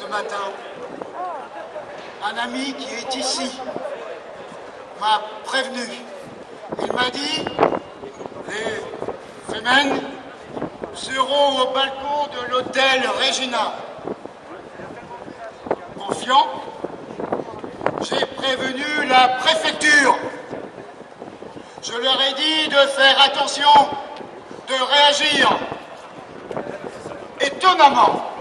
matin, un ami qui est ici m'a prévenu. Il m'a dit, les Femen seront au balcon de l'hôtel Regina. Confiant, j'ai prévenu la préfecture. Je leur ai dit de faire attention, de réagir. Étonnamment,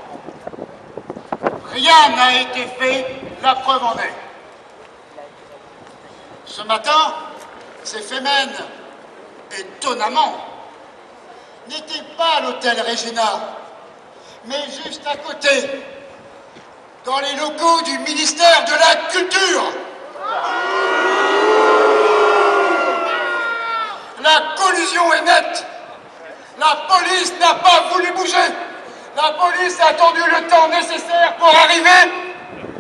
rien n'a été fait, la preuve en est. Ce matin, ces Femen, étonnamment, n'étaient pas à l'hôtel Regina, mais juste à côté, dans les locaux du ministère de la Culture. La collusion est nette. La police n'a pas voulu bouger. La police a attendu le temps nécessaire pour arriver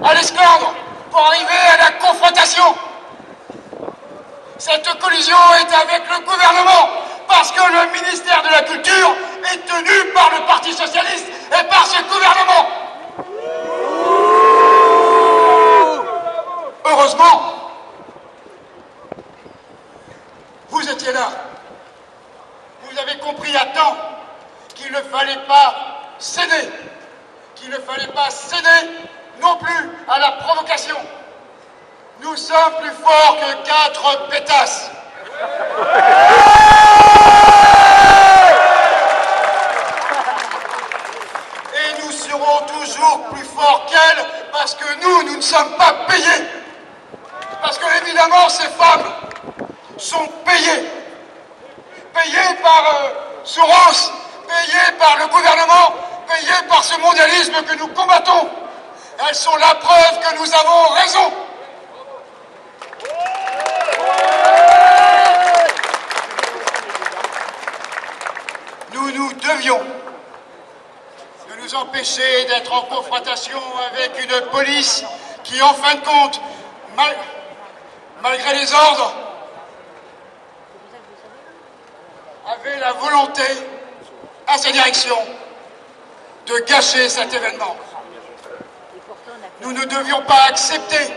à l'esclandre, pour arriver à la confrontation. Cette collusion est avec le gouvernement, parce que le ministère de la Culture est tenu par le Parti Socialiste et par ce gouvernement. Heureusement, vous étiez là. Vous avez compris à temps qu'il ne fallait pas céder, qu'il ne fallait pas céder non plus à la provocation. Nous sommes plus forts que 4 pétasses. Et nous serons toujours plus forts qu'elles parce que nous ne sommes pas payés. Parce que évidemment ces femmes sont payées. Payées par Soros, payées par le gouvernement, payées par ce mondialisme que nous combattons. Elles sont la preuve que nous avons raison. Nous devions de nous empêcher d'être en confrontation avec une police qui, en fin de compte, malgré les ordres, avait la volonté, à sa direction, de gâcher cet événement. Nous ne devions pas accepter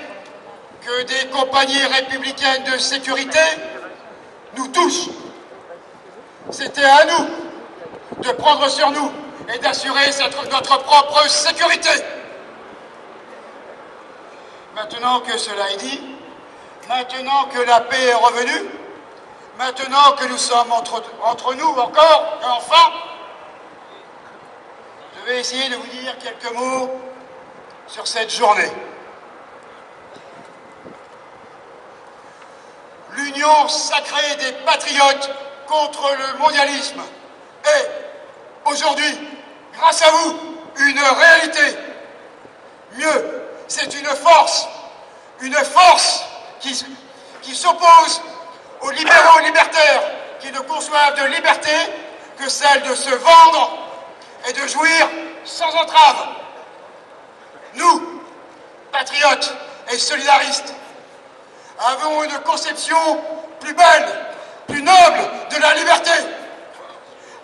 que des compagnies républicaines de sécurité nous touchent. C'était à nous de prendre sur nous et d'assurer notre propre sécurité. Maintenant que cela est dit, maintenant que la paix est revenue, maintenant que nous sommes entre nous encore, et enfin, je vais essayer de vous dire quelques mots sur cette journée. L'union sacrée des patriotes contre le mondialisme est, aujourd'hui, grâce à vous, une réalité. Mieux, c'est une force qui s'oppose aux libéraux libertaires qui ne conçoivent de liberté que celle de se vendre et de jouir sans entrave. Nous, patriotes et solidaristes, avons une conception plus belle, plus noble de la liberté.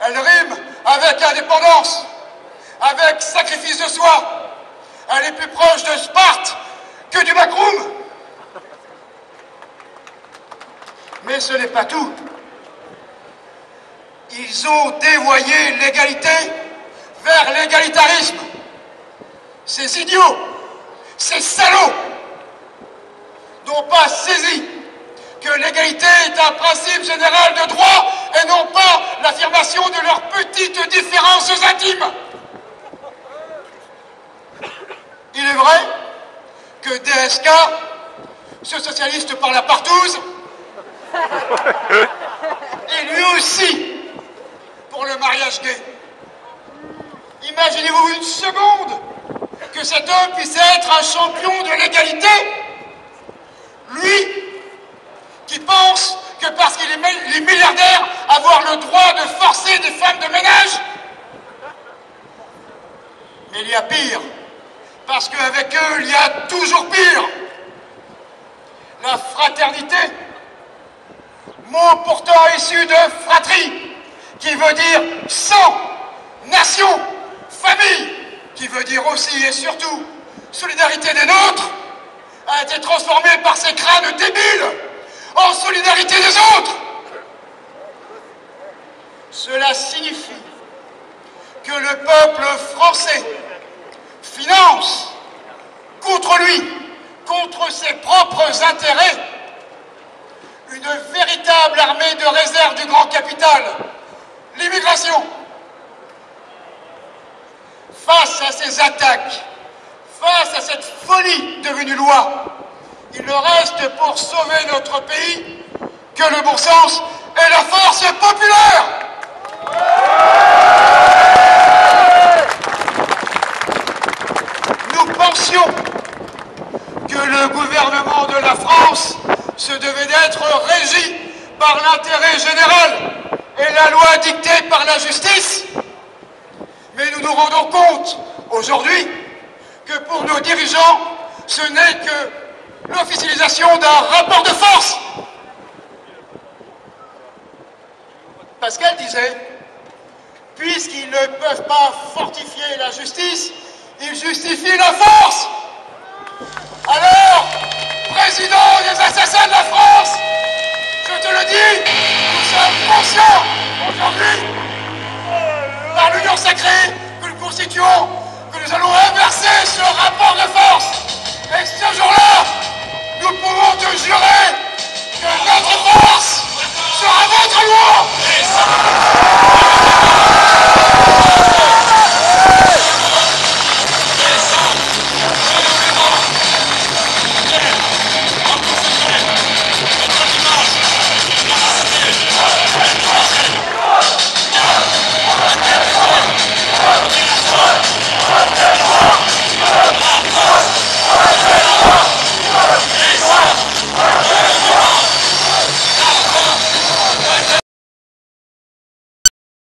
Elle rime avec indépendance, avec sacrifice de soi. Elle est plus proche de Sparte que du Macroum. Mais ce n'est pas tout. Ils ont dévoyé l'égalité vers l'égalitarisme. Ces idiots, ces salauds n'ont pas saisi que l'égalité est un principe général de droit et non pas l'affirmation de leurs petites différences intimes. Il est vrai que DSK, ce socialiste par la partouze, est lui aussi pour le mariage gay. Imaginez-vous une seconde que cet homme puisse être un champion de l'égalité, lui qui pense que parce qu'il est milliardaire, avoir le droit de forcer des femmes de ménage. Mais il y a pire, parce qu'avec eux, il y a toujours pire. La fraternité, mot pourtant issu de fratrie, qui veut dire sang, nation, famille, qui veut dire aussi et surtout solidarité des nôtres a été transformée par ces crânes débiles en solidarité des autres. Cela signifie que le peuple français finance contre lui, contre ses propres intérêts, une véritable armée de réserve du grand capital, l'immigration. Face à ces attaques, face à cette folie devenue loi, il ne reste pour sauver notre pays que le bon sens et la force populaire. Nous pensions que le gouvernement de la France se devait d'être régi par l'intérêt général et la loi dictée par la justice. Mais nous nous rendons compte aujourd'hui que pour nos dirigeants, ce n'est que l'officialisation d'un rapport de force. Pascal disait, puisqu'ils ne peuvent pas fortifier la justice, ils justifient la force. Alors, président des assassins de la France, je te le dis, nous sommes conscients aujourd'hui, par l'union sacrée que nous constituons, que nous allons inverser ce rapport de force. Et ce jour-là,